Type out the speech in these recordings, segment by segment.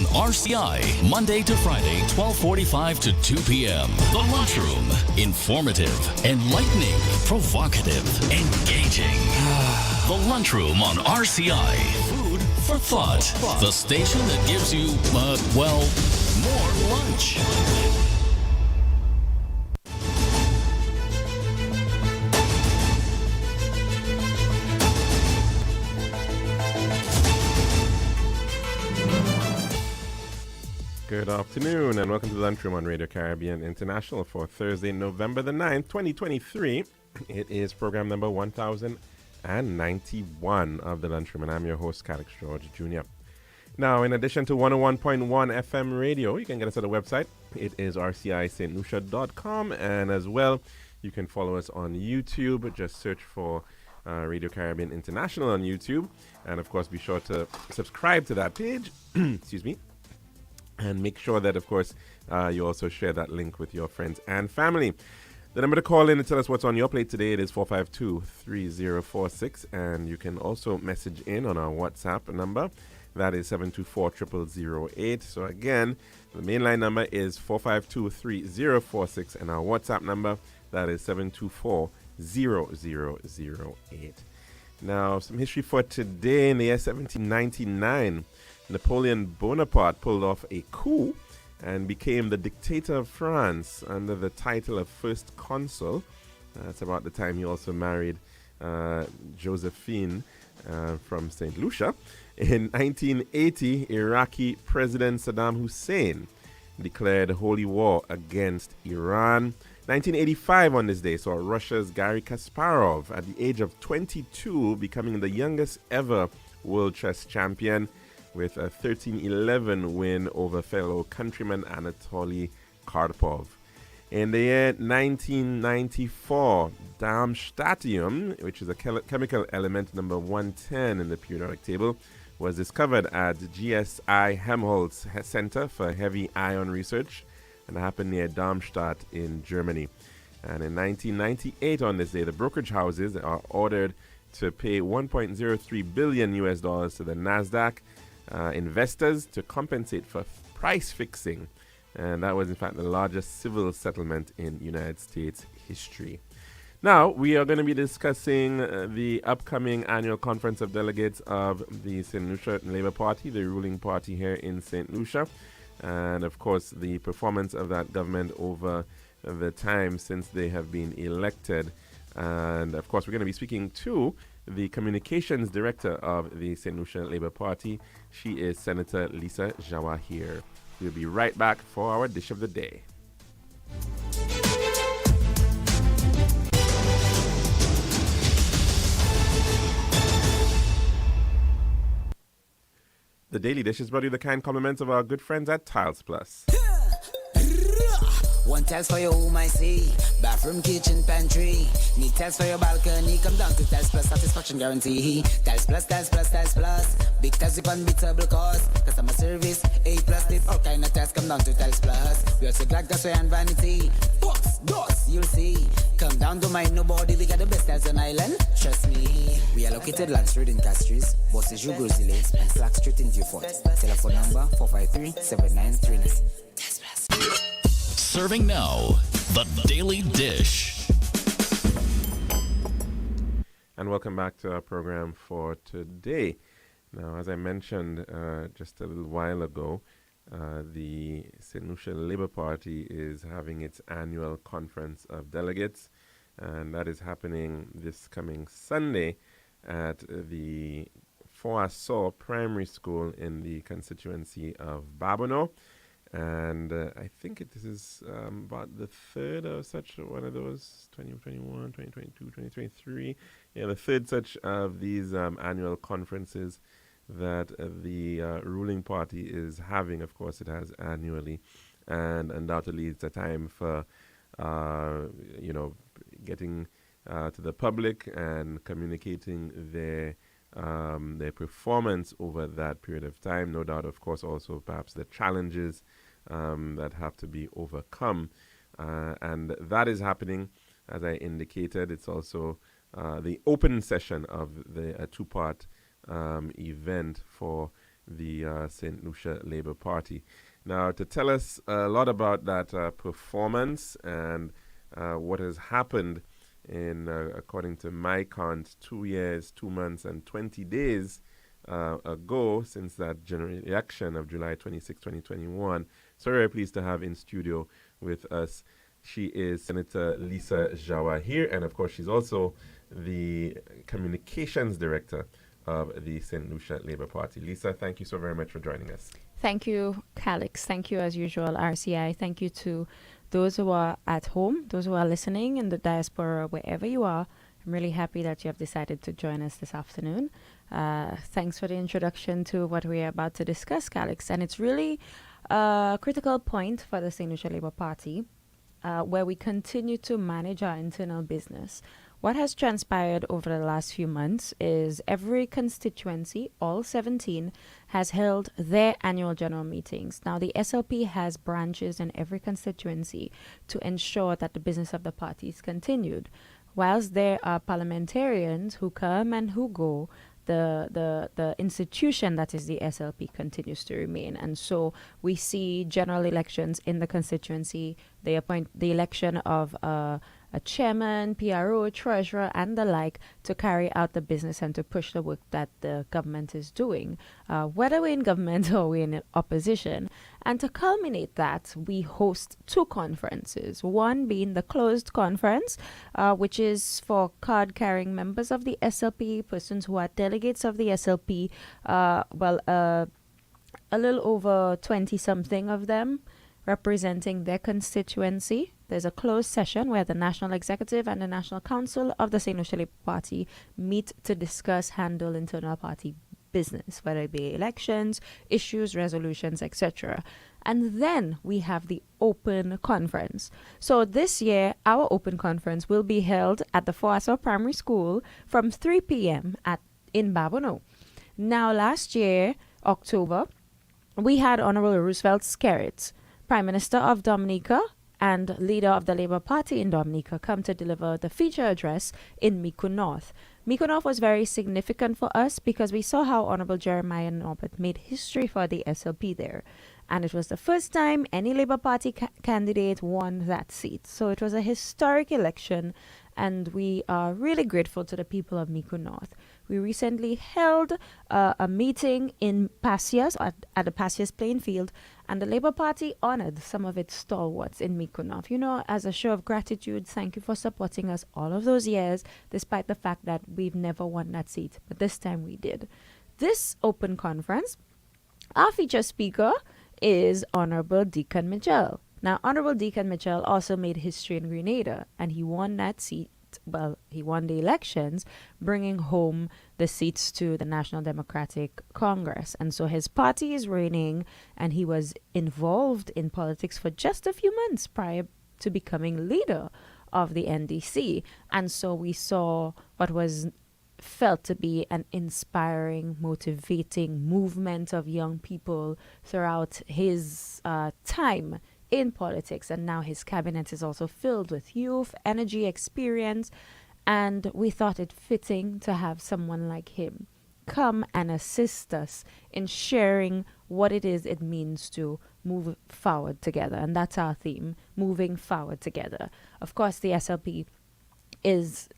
on RCI, Monday to Friday, 12:45 to 2 p.m. The Lunchroom. Informative, enlightening, provocative, engaging. The Lunchroom on RCI. Food for thought. The station that gives you, more lunch. Good afternoon and welcome to the Lunchroom on Radio Caribbean International for Thursday, November the 9th, 2023. It is program number 1091 of the Lunchroom, and I'm your host, Calix George Jr. Now, in addition to 101.1 FM radio, you can get us at the website. It is rcistlucia.com, and as well, you can follow us on YouTube. Just search for Radio Caribbean International on YouTube, and of course, be sure to subscribe to that page. Excuse me. And make sure that, of course, you also share that link with your friends and family. The number to call in and tell us what's on your plate today, it is 452-3046. And you can also message in on our WhatsApp number. That is 724-0008. So again, the mainline number is 452-3046. And our WhatsApp number, that is 724-0008. Now, some history for today. In the year 1799, Napoleon Bonaparte pulled off a coup and became the dictator of France under the title of First Consul. That's about the time he also married Josephine from St. Lucia. In 1980, Iraqi President Saddam Hussein declared holy war against Iran. 1985 on this day saw Russia's Garry Kasparov at the age of 22 becoming the youngest ever world chess champion, with a 13-11 win over fellow countryman Anatoly Karpov. In the year 1994, Darmstadtium, which is a chemical element number 110 in the periodic table, was discovered at GSI Helmholtz Center for Heavy Ion Research, and happened near Darmstadt in Germany. And in 1998 on this day, the brokerage houses are ordered to pay $1.03 billion to the NASDAQ investors to compensate for price fixing, and that was in fact the largest civil settlement in United States history. Now we are going to be discussing the upcoming annual conference of delegates of the St. Lucia Labour Party, the ruling party here in St. Lucia, and of course the performance of that government over the time since they have been elected. And of course we're going to be speaking to the communications director of the St. Lucia Labour Party. She is Senator Lisa Jawahir. We'll be right back for our dish of the day. The Daily Dish is brought to you the kind compliments of our good friends at Tiles Plus. One tiles for your home, I see. Bathroom, kitchen, pantry. Need tiles for your balcony. Come down to Tiles Plus, satisfaction guarantee. Tiles Plus, Tiles Plus, Tiles Plus. Big tiles with unbeatable cost. Customer service, A+. With all kind of tiles, come down to Tiles Plus. We also got gasway and vanity. Box, doors, you'll see. Come down to mind nobody. We got the best tiles on island. Trust me. We are located Land Street in Castries, Bosses Jugosile, and Slack Street in Beaufort. Telephone number 453-7939. Tiles Plus. Serving now, the Daily Dish. And welcome back to our program for today. Now, as I mentioned just a little while ago, the St. Lucia Labour Party is having its annual conference of delegates, and that is happening this coming Sunday at the Foassaw Primary School in the constituency of Babonneau. And I think this is about the third of such one of those, 2021, 2022, 2023. Yeah, the third such of these annual conferences that the ruling party is having. Of course, it has annually. And undoubtedly, it's a time for, getting to the public and communicating their performance over that period of time. No doubt, of course, also perhaps the challenges that have to be overcome. And that is happening, as I indicated. It's also the open session of the two-part event for the St. Lucia Labour Party. Now, to tell us a lot about that performance and what has happened in, according to my count, 2 years, 2 months, and 20 days ago since that general election of July 26, 2021. So very pleased to have in studio with us. She is Senator Lisa Jawa here, and of course she's also the communications director of the St. Lucia Labour Party. Lisa, thank you so very much for joining us. Thank you, Calix. Thank you, as usual, RCI. Thank you to those who are at home, those who are listening in the diaspora, wherever you are. I'm really happy that you have decided to join us this afternoon. Thanks for the introduction to what we are about to discuss, Calix. And it's really a critical point for the St. Lucia Labour Party, where we continue to manage our internal business. What has transpired over the last few months is every constituency, all 17, has held their annual general meetings. Now, the SLP has branches in every constituency to ensure that the business of the party is continued. Whilst there are parliamentarians who come and who go, the institution that is the SLP continues to remain. And so we see general elections in the constituency. They appoint the election of a chairman, PRO, treasurer, and the like to carry out the business and to push the work that the government is doing, whether we're in government or we're in opposition. And to culminate that, we host two conferences, one being the closed conference, which is for card-carrying members of the SLP, persons who are delegates of the SLP, a little over 20-something of them representing their constituency. There's a closed session where the National Executive and the National Council of the St. Lucia Labour Party meet to discuss, handle internal party business, whether it be elections, issues, resolutions, etc. And then we have the open conference. So this year, our open conference will be held at the Foaso Primary School from 3 p.m. in Babono. Now, last year, October, we had Honorable Roosevelt Skerrit, Prime Minister of Dominica and leader of the Labour Party in Dominica, come to deliver the feature address in Mico North. Mico North was very significant for us because we saw how Honorable Jeremiah Norbert made history for the SLP there. And it was the first time any Labour Party candidate won that seat. So it was a historic election, and we are really grateful to the people of Mico North. We recently held a meeting in Passias, at the Passias playing field, and the Labour Party honored some of its stalwarts in Mico North. You know, as a show of gratitude, thank you for supporting us all of those years, despite the fact that we've never won that seat. But this time we did. This open conference, our feature speaker is Honorable Deacon Mitchell. Now, Honorable Deacon Mitchell also made history in Grenada, and he won that seat. Well, he won the elections, bringing home the seats to the National Democratic Congress. And so his party is reigning, and he was involved in politics for just a few months prior to becoming leader of the NDC. And so we saw what was felt to be an inspiring, motivating movement of young people throughout his time in politics, and now his cabinet is also filled with youth, energy, experience, and we thought it fitting to have someone like him come and assist us in sharing what it means to move forward together. And that's our theme, moving forward together. Of course, the SLP is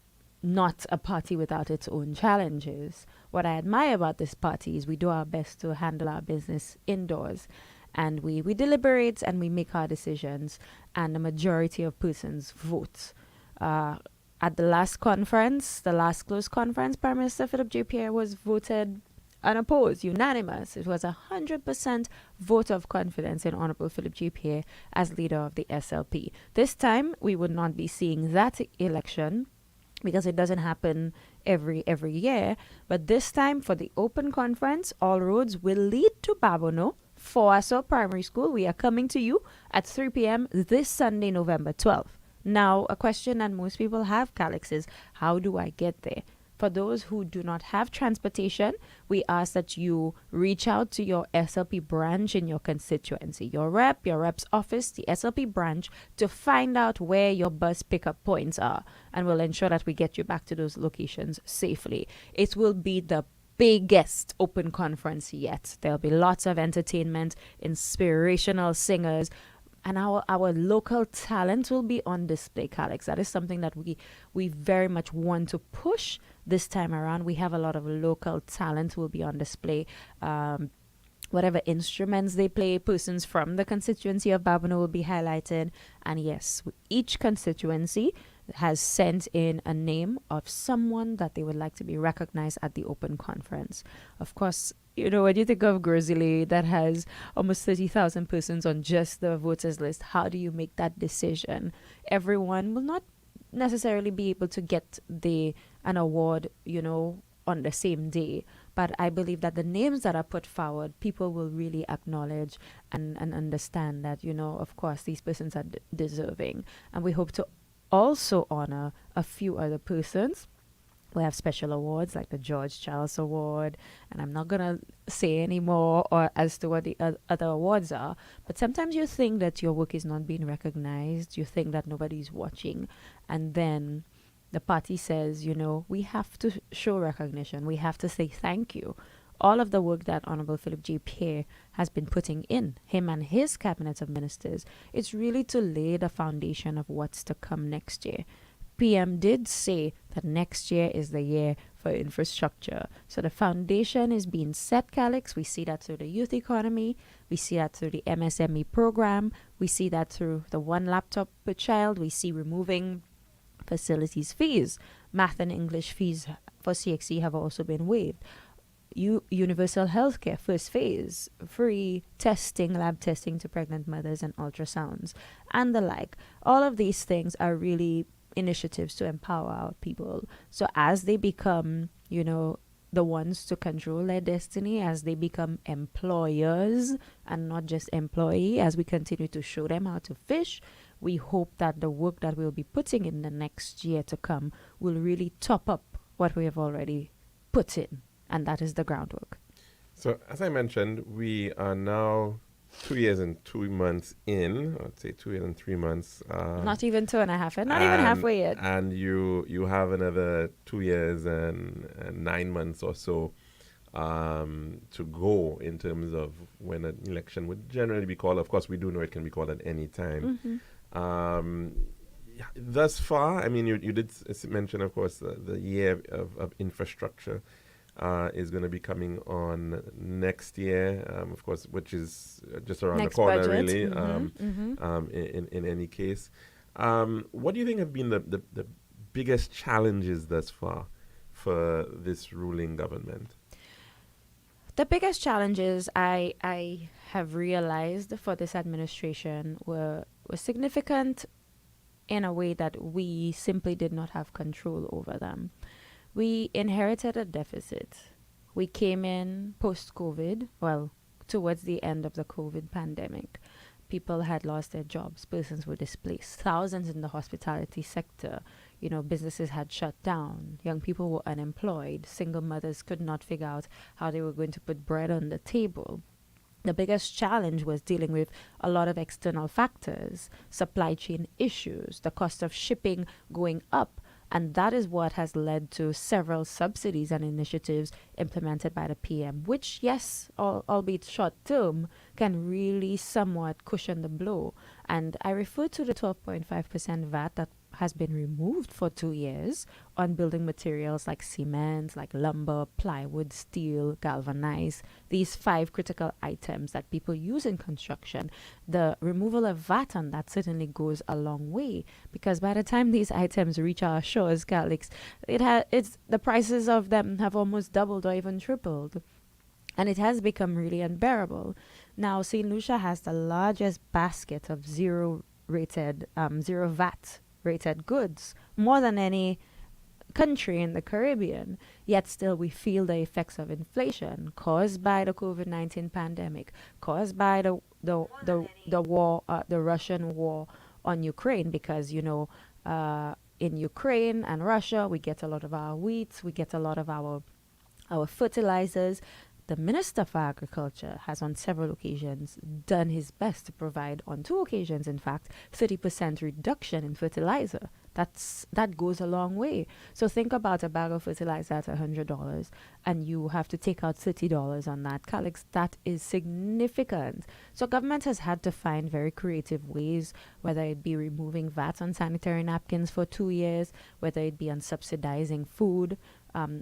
not a party without its own challenges. What I admire about this party is we do our best to handle our business indoors. And we deliberate and we make our decisions, and the majority of persons vote. At the last conference, the last closed conference, Prime Minister Philip J. Pierre was voted unopposed, unanimous. It was 100% vote of confidence in Honorable Philip J. Pierre as leader of the SLP. This time, we would not be seeing that election because it doesn't happen every year. But this time, for the open conference, all roads will lead to Babono, Foaso Primary School. We are coming to you at 3 p.m. this Sunday, November 12th. Now, a question that most people have, Calix, is how do I get there? For those who do not have transportation, we ask that you reach out to your SLP branch in your constituency, your rep's office, the SLP branch, to find out where your bus pickup points are, and we'll ensure that we get you back to those locations safely. It will be the biggest open conference yet. There'll be lots of entertainment, inspirational singers, and our local talent will be on display, Calix. That is something that we very much want to push this time around. We have a lot of local talent will be on display. Whatever instruments they play, persons from the constituency of Babonneau will be highlighted. And yes, each constituency has sent in a name of someone that they would like to be recognized at the open conference. Of course, you know, when you think of Grizzly that has almost 30,000 persons on just the voters list, how do you make that decision? Everyone will not necessarily be able to get an award, you know, on the same day. But I believe that the names that are put forward, people will really acknowledge and understand that, you know, of course, these persons are deserving. And we hope to also honor a few other persons. We have special awards like the George Charles Award, and I'm not going to say any more or as to what the other awards are, but sometimes you think that your work is not being recognized, you think that nobody's watching, and then the party says, you know, we have to show recognition, we have to say thank you. All of the work that Honorable Philip J. Pierre has been putting in, him and his cabinet of ministers, it's really to lay the foundation of what's to come next year. PM did say that next year is the year for infrastructure. So the foundation is being set, Calix. We see that through the youth economy. We see that through the MSME program. We see that through the one laptop per child. We see removing facilities fees. Math and English fees for CXC have also been waived. Universal healthcare, first phase, free testing, lab testing to pregnant mothers and ultrasounds, and the like. All of these things are really initiatives to empower our people. So as they become, you know, the ones to control their destiny, as they become employers and not just employee, as we continue to show them how to fish, we hope that the work that we'll be putting in the next year to come will really top up what we have already put in. And that is the groundwork. So, as I mentioned, we are now 2 years and 2 months in. I'd say 2 years and 3 months. Not even 2.5, and not even halfway yet. And you have another 2 years and 9 months or so to go in terms of when an election would generally be called. Of course, we do know it can be called at any time. Thus far, I mean, you did mention, of course, the year of infrastructure. Is going to be coming on next year, of course, which is just around next the corner, budget. really. In any case, what do you think have been the biggest challenges thus far for this ruling government? The biggest challenges I have realized for this administration were significant in a way that we simply did not have control over them. We inherited a deficit. We came in post-COVID, well, towards the end of the COVID pandemic. People had lost their jobs. Persons were displaced. Thousands in the hospitality sector. You know, businesses had shut down. Young people were unemployed. Single mothers could not figure out how they were going to put bread on the table. The biggest challenge was dealing with a lot of external factors, supply chain issues, the cost of shipping going up. And that is what has led to several subsidies and initiatives implemented by the PM, which, yes, albeit short term, can really somewhat cushion the blow. And I refer to the 12.5% VAT that has been removed for 2 years on building materials like cement, like lumber, plywood, steel, galvanized, these 5 critical items that people use in construction. The removal of VAT on that certainly goes a long way, because by the time these items reach our shores, Calix, the prices of them have almost doubled or even tripled. And it has become really unbearable. Now, St. Lucia has the largest basket of zero VAT rated goods, more than any country in the Caribbean. Yet still we feel the effects of inflation caused by the COVID-19 pandemic, caused by the war, the Russian war on Ukraine, because, you know, in Ukraine and Russia, we get a lot of our wheat, we get a lot of our fertilizers. The Minister for Agriculture has on several occasions done his best to provide, on 2 occasions in fact, 30% reduction in fertilizer That goes a long way. So think about a bag of fertilizer at $100, and you have to take out $30 on that. Calix, that is significant. So government has had to find very creative ways, whether it be removing VAT on sanitary napkins for 2 years, whether it be on subsidizing food,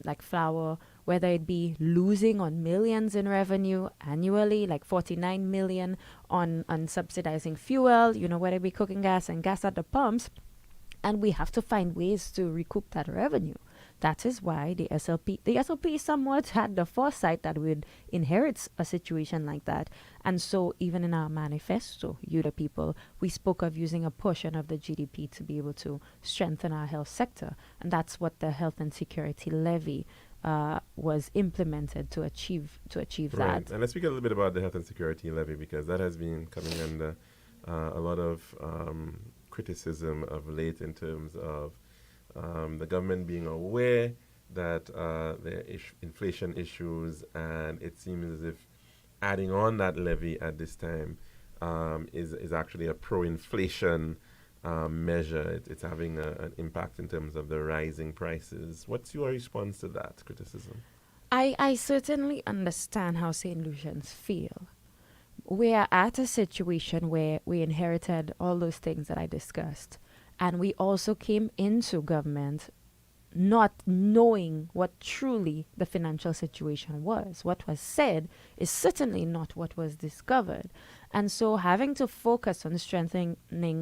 like flour, whether it be losing on millions in revenue annually, like 49 million on subsidizing fuel, whether it be cooking gas and gas at the pumps. And we have to find ways to recoup that revenue. That is why the SLP somewhat had the foresight that we'd inherit a situation like that. And so even in our manifesto, you the people, we spoke of using a portion of the GDP to be able to strengthen our health sector. And that's what the health and security levy was implemented to achieve Right. that. And let's speak a little bit about the health and security levy, because that has been coming under a lot of criticism of late in terms of the government being aware that there are inflation issues, and it seems as if adding on that levy at this time is actually a pro-inflation measure. It's having an impact in terms of the rising prices. What's your response to that criticism? I certainly understand how St. Lucians feel. We are at a situation where we inherited all those things that I discussed. And we also came into government not knowing what truly the financial situation was. What was said is certainly not what was discovered. And so having to focus on strengthening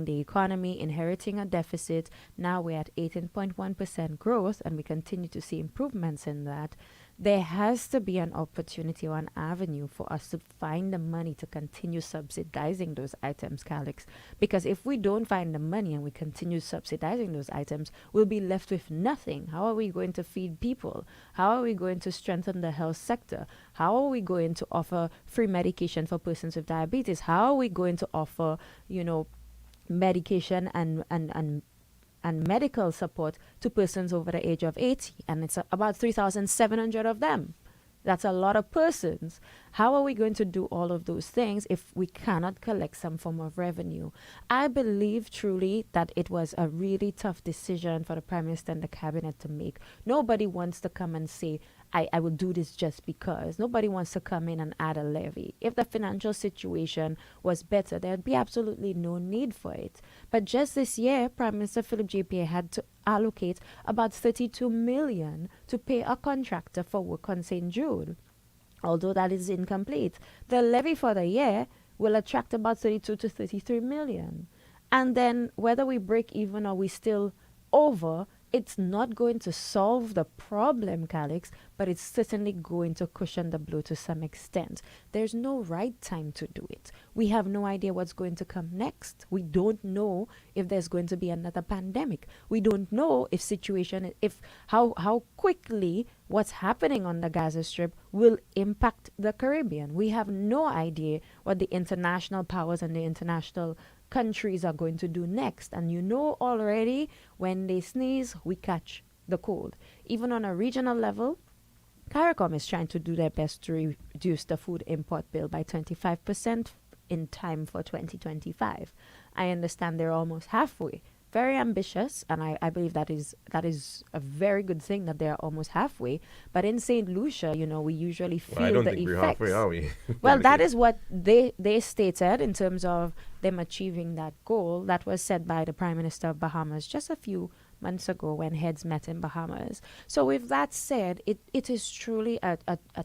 the economy, inheriting a deficit, now we're at 18.1% growth, and we continue to see improvements in that. There has to be an opportunity or an avenue for us to find the money to continue subsidizing those items, Calix. Because if we don't find the money and we continue subsidizing those items, we'll be left with nothing. How are we going to feed people? How are we going to strengthen the health sector? How are we going to offer free medication for persons with diabetes? How are we going to offer, medication and medical support to persons over the age of 80, and it's about 3,700 of them. That's a lot of persons. How are we going to do all of those things if we cannot collect some form of revenue? I believe truly that it was a really tough decision for the Prime Minister and the Cabinet to make. Nobody wants to come and say, I will do this just because. Nobody wants to come in and add a levy. If the financial situation was better, there'd be absolutely no need for it. But just this year, Prime Minister Philip JPA had to allocate about 32 million to pay a contractor for work on St. Jude. Although that is incomplete, the levy for the year will attract about 32 to 33 million. And then whether we break even or we still over, it's not going to solve the problem, Calix, but it's certainly going to cushion the blow to some extent. There's no right time to do it. We have no idea what's going to come next. We don't know if there's going to be another pandemic. We don't know how quickly what's happening on the Gaza Strip will impact the Caribbean. We have no idea what the international powers and the international countries are going to do next. And already when they sneeze, we catch the cold. Even on a regional level, CARICOM is trying to do their best to reduce the food import bill by 25% in time for 2025. I understand they're almost halfway. Very ambitious, and I believe that is a very good thing that they're almost halfway. But in St. Lucia, we usually feel the effects. I don't think we're halfway, are we? Well, that is what they stated in terms of them achieving that goal. That was said by the Prime Minister of Bahamas just a few months ago when heads met in Bahamas. So with that said, it is truly a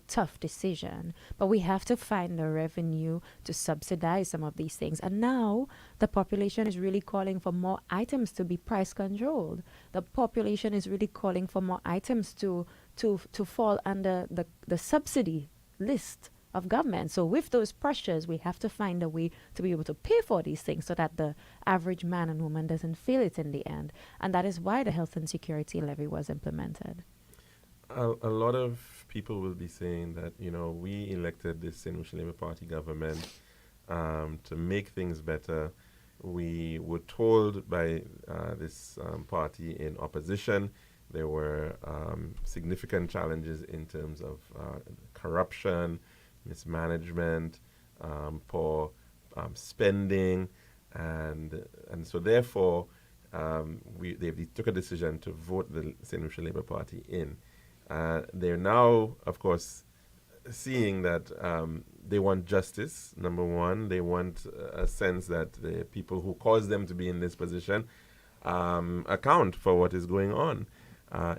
tough decision, but we have to find the revenue to subsidize some of these things. And now the population is really calling for more items to be price controlled. The population is really calling for more items to fall under the subsidy list of government. So with those pressures, we have to find a way to be able to pay for these things so that the average man and woman doesn't feel it in the end. And that is why the health and security levy was implemented. A lot of people will be saying that, we elected this St. Lucia Labour Party government to make things better. We were told by this party in opposition there were significant challenges in terms of corruption, mismanagement, poor spending, and so therefore they took a decision to vote the St. Lucia Labour Party in. They're now, of course, seeing that they want justice, number one. They want a sense that the people who caused them to be in this position account for what is going on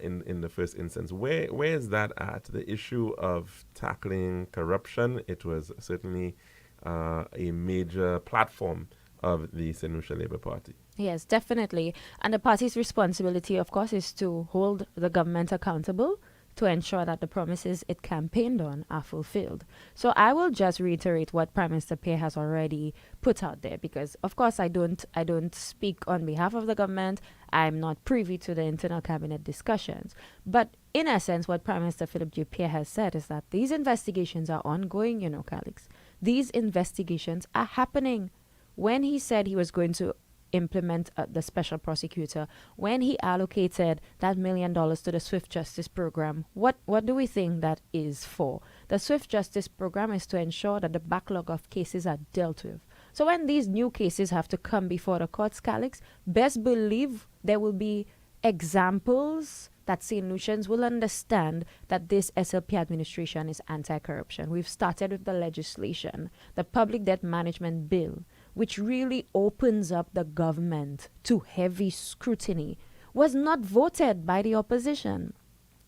in the first instance. Where is that at? The issue of tackling corruption, it was certainly a major platform of the St. Lucia Labour Party. Yes, definitely. And the party's responsibility, of course, is to hold the government accountable to ensure that the promises it campaigned on are fulfilled. So I will just reiterate what Prime Minister Pierre has already put out there, because of course I don't speak on behalf of the government. I'm not privy to the internal cabinet discussions. But in essence, what Prime Minister Philip J. Pierre has said is that these investigations are ongoing, Calix. These investigations are happening. When he said he was going to implement the special prosecutor, when he allocated that $1 million to the Swift Justice Program, what do we think that is for? The Swift Justice Program is to ensure that the backlog of cases are dealt with. So when these new cases have to come before the courts, Calix, best believe there will be examples that St. Lucians will understand that this SLP administration is anti-corruption. We've started with the legislation, the Public Debt Management Bill, which really opens up the government to heavy scrutiny, was not voted by the opposition.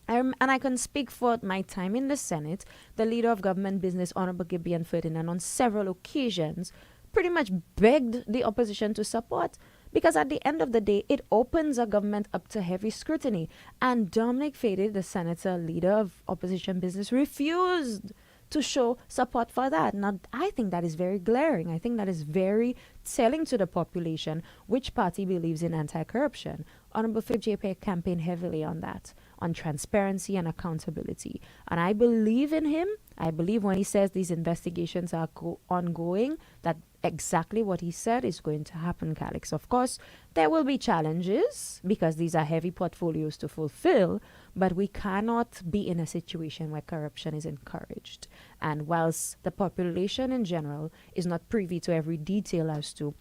And I can speak for my time in the Senate. The leader of government business, Honorable Gibeon Ferdinand, on several occasions pretty much begged the opposition to support, because at the end of the day, it opens a government up to heavy scrutiny. And Dominic Fady, the senator, leader of opposition business, refused to show support for that. Now, I think that is very glaring. I think that is very telling to the population which party believes in anti-corruption. Honorable Philip J. Pierre campaigned heavily on that, on transparency and accountability. And I believe in him. I believe when he says these investigations are ongoing, that exactly what he said is going to happen, Calix. Of course, there will be challenges because these are heavy portfolios to fulfill, but we cannot be in a situation where corruption is encouraged. And whilst the population in general is not privy to every detail as to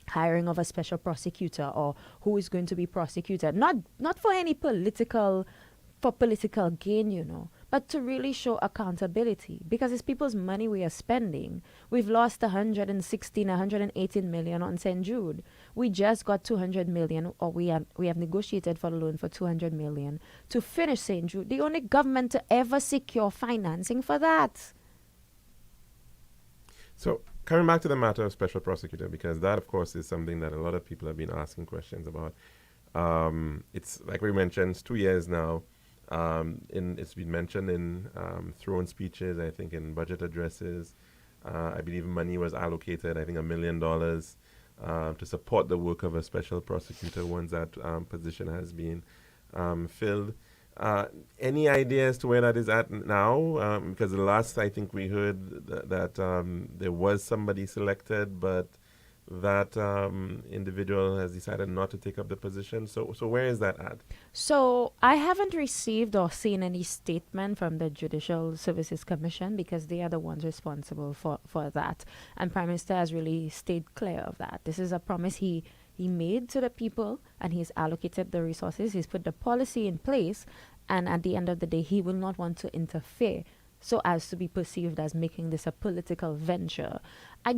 hiring of a special prosecutor or who is going to be prosecuted, not for any political gain, but to really show accountability, because it's people's money we are spending. We've lost 118 million on St. Jude. We just got 200 million, or we have negotiated for a loan for 200 million to finish St. Jude, the only government to ever secure financing for that. So coming back to the matter of special prosecutor, because that, of course, is something that a lot of people have been asking questions about. It's like we mentioned, it's 2 years now. It's been mentioned in throne speeches, I think in budget addresses. I believe money was allocated, I think $1 million to support the work of a special prosecutor once that position has been filled. Any idea as to where that is at now? Because the last I think we heard that there was somebody selected, but that individual has decided not to take up the position. So where is that at? So I haven't received or seen any statement from the Judicial Services Commission, because they are the ones responsible for that. And Prime Minister has really stayed clear of that. This is a promise he made to the people, and he's allocated the resources. He's put the policy in place, and at the end of the day, he will not want to interfere so as to be perceived as making this a political venture. I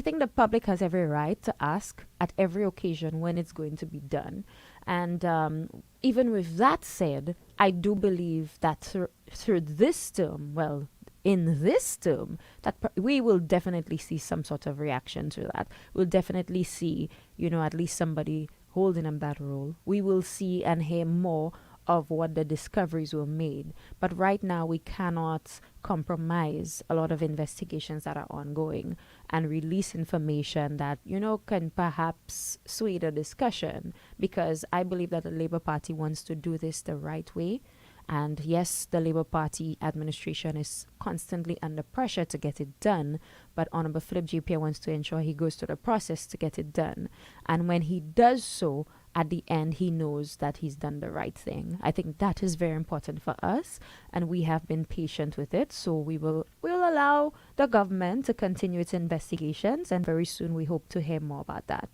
think the public has every right to ask at every occasion when it's going to be done. And even with that said, I do believe that through this term, in this term, that we will definitely see some sort of reaction to that. We'll definitely see, at least somebody holding him that role. We will see and hear more of what the discoveries were made. But right now, we cannot compromise a lot of investigations that are ongoing and release information that, can perhaps sway the discussion, because I believe that the Labour Party wants to do this the right way. And yes, the Labour Party administration is constantly under pressure to get it done, but Honorable Philip J. Pierre wants to ensure he goes through the process to get it done. And when he does so, at the end, he knows that he's done the right thing. I think that is very important for us, and we have been patient with it. So we'll allow the government to continue its investigations, and very soon we hope to hear more about that.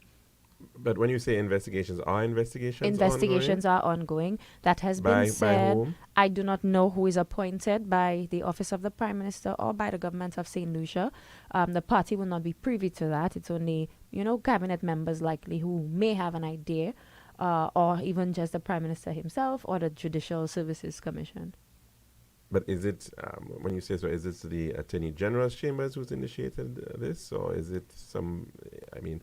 But when you say investigations Investigations are ongoing. That has been by said. whom? I do not know who is appointed by the Office of the Prime Minister or by the government of St. Lucia. The party will not be privy to that. It's only, cabinet members likely who may have an idea, or even just the Prime Minister himself or the Judicial Services Commission. But is it, when you say so, is it the Attorney General's chambers who's initiated this, or is it some? I mean,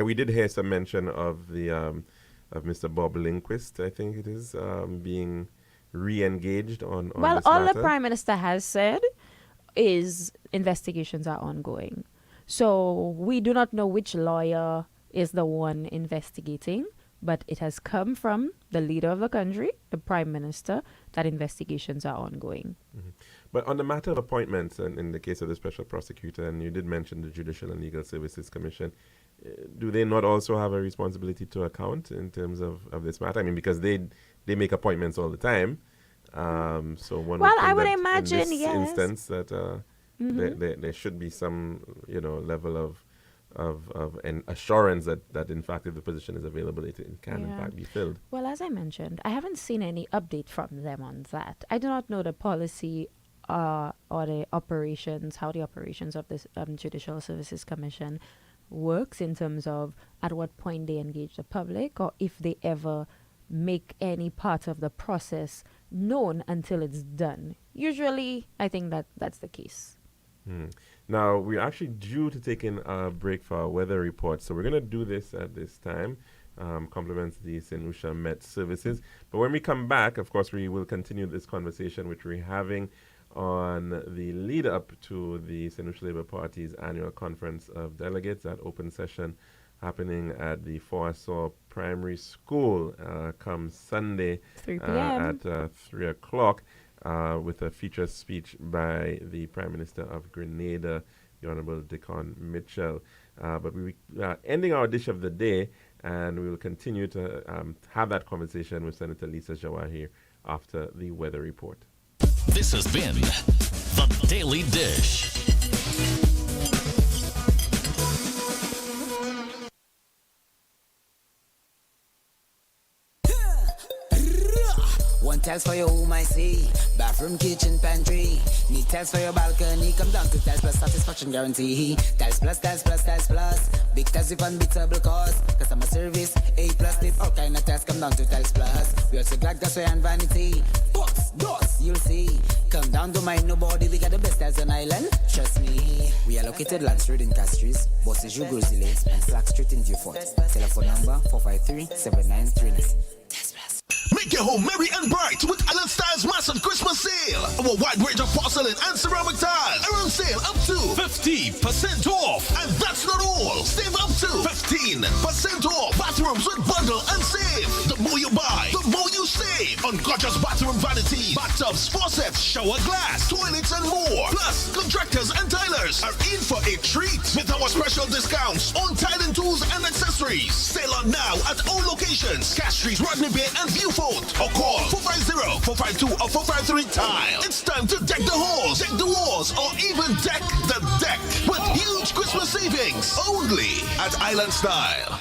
we did hear some mention of the of Mr. Bob Lindquist, I think it is, being re-engaged on Well, this all matter. the Prime Minister has said is investigations are ongoing. So we do not know which lawyer is the one investigating, but it has come from the leader of the country, the Prime Minister, that investigations are ongoing. Mm-hmm. But on the matter of appointments, and in the case of the special prosecutor, and you did mention the Judicial and Legal Services Commission, do they not also have a responsibility to account in terms of this matter? I mean, because they make appointments all the time. So one Well, would think I would that imagine, in this yes. instance that there should be some level of an assurance that in fact if the position is available it can in Yeah. fact be filled. Well, as I mentioned, I haven't seen any update from them on that. I do not know the policy or the operations, how the operations of this Judicial Services Commission works in terms of at what point they engage the public or if they ever make any part of the process known until it's done. Usually, I think that's the case. Now, we're actually due to take in a break for our weather report, so we're going to do this at this time. Compliments the St. Lucia Met Services. But when we come back, of course, we will continue this conversation which we're having on the lead up to the St. Lucia Labour Party's annual conference of delegates, that open session happening at the Foresaw Primary School come Sunday 3 p.m. at 3 o'clock with a feature speech by the Prime Minister of Grenada, the Honorable Dickon Mitchell. But we are ending our dish of the day, and we will continue to have that conversation with Senator Lisa Jawahir after the weather report. This has been The Daily Dish. One tiles for your home, I see. Bathroom, kitchen, pantry. Need tiles for your balcony. Come down to Tiles Plus Satisfaction Guarantee. Tiles Plus, Tiles Plus, Tiles Plus. Big tiles with unbeatable cost. Customer service, A+. With all kind of tiles, come down to Tiles Plus. We also glad gas and vanity. Books, doors, you'll see. Come down to mind nobody. We got the best tiles on island. Trust me. We are located Land Street in Castries, Bosses Jugosile, and Slack Street in Beaufort. Telephone number 453-7939. Make your home merry and bright with Island Styles massive Christmas sale. Our wide range of porcelain and ceramic tiles are on sale up to 50% off. And that's not all. Save up to 15% off. Bathrooms with bundle and save. The more you buy, the more you save. On gorgeous bathroom vanities, bathtubs, faucets, shower glass, toilets, and more. Plus, contractors and tilers are in for a treat with our special discounts on tiling tools and accessories. Sale on now at all locations. Castries, Rodney Bay, and Viewfort. Or call 450-452 or 453 Tile. It's time to deck the halls, deck the walls, or even deck the deck with huge Christmas savings only at Island Style.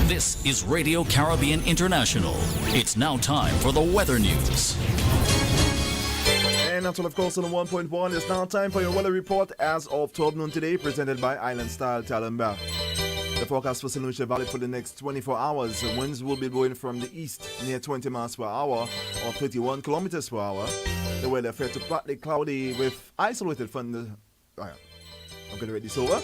This is Radio Caribbean International. It's now time for the weather news. And that's all, of course, on the 1.1. It's now time for your weather report as of 12 noon today, presented by Island Style Talamba. The forecast for St. Lucia Valley for the next 24 hours. The winds will be blowing from the east near 20 miles per hour or 31 kilometers per hour. The weather fair to partly cloudy with isolated thunder. I'm going to read this over.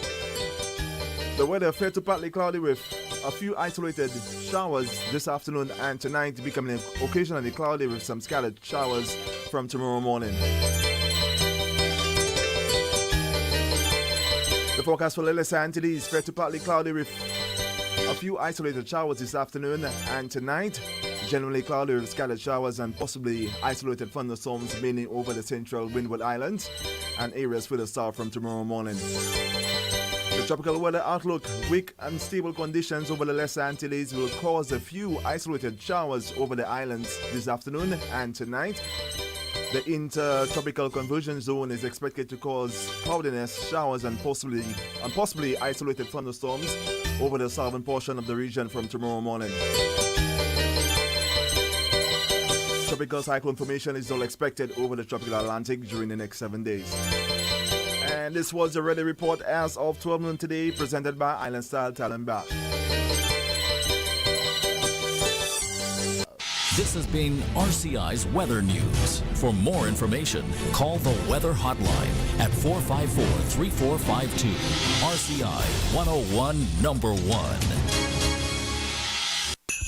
The weather fair to partly cloudy with a few isolated showers this afternoon and tonight, becoming occasionally cloudy with some scattered showers from tomorrow morning. The forecast for Lillis Antilles, fair to partly cloudy with a few isolated showers this afternoon and tonight. Generally cloudy with scattered showers and possibly isolated thunderstorms mainly over the central Windward Islands and areas further south from tomorrow morning. The tropical weather outlook, weak and stable conditions over the Lesser Antilles will cause a few isolated showers over the islands this afternoon and tonight. The intertropical conversion zone is expected to cause cloudiness, showers, and possibly isolated thunderstorms over the southern portion of the region from tomorrow morning. Tropical cyclone formation is all expected over the tropical Atlantic during the next 7 days. And this was the Ready Report as of 12 noon today, presented by Island Style Talent Bar. This has been RCI's Weather News. For more information, call the Weather Hotline at 454-3452. RCI 101 number 1.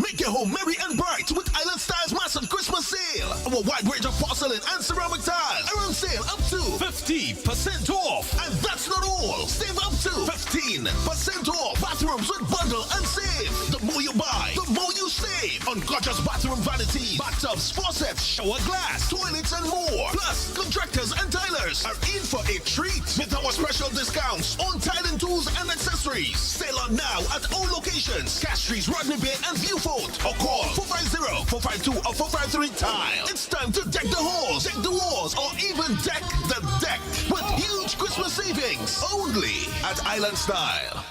Make your home merry and bright with Island Style's massive Christmas sale. Our wide range of porcelain and ceramic tiles are on sale up to 50% off. And that's not all. Save up to 15% off. Bathrooms with bundle and save. The more you buy, the more you save. On gorgeous bathroom vanities, bathtubs, faucets, shower glass, toilets, and more. Plus, contractors and tilers are in for a treat with our special discounts on tiling tools and accessories. Sale on now at all locations. Castries, Rodney Bay, and Viewfort. Or call 450-452 or 453 Tile. It's time to deck the halls, deck the walls, or even deck the deck with huge Christmas savings only at Island Style.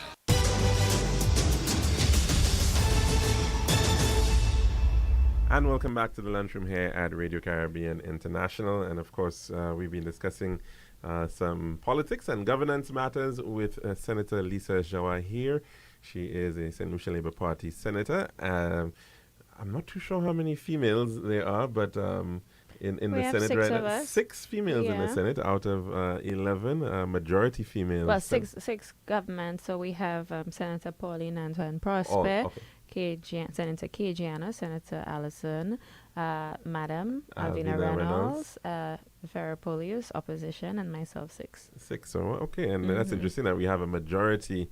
And welcome back to the Lunchroom here at Radio Caribbean International. And of course, we've been discussing some politics and governance matters with Senator Lisa Jawa here. She is a St. Lucia Labour Party senator. I'm not too sure how many females there are, but in the Senate, 6 right of now, us. 6 females in the Senate out of 11, majority females. Well, six government. So we have Senator Pauline Antoine Prosper, Senator K. Gianna, Senator Allison, Madam Alvina Reynolds, Ferropolius, opposition, and myself 6. 6, so okay, and that's interesting that we have a majority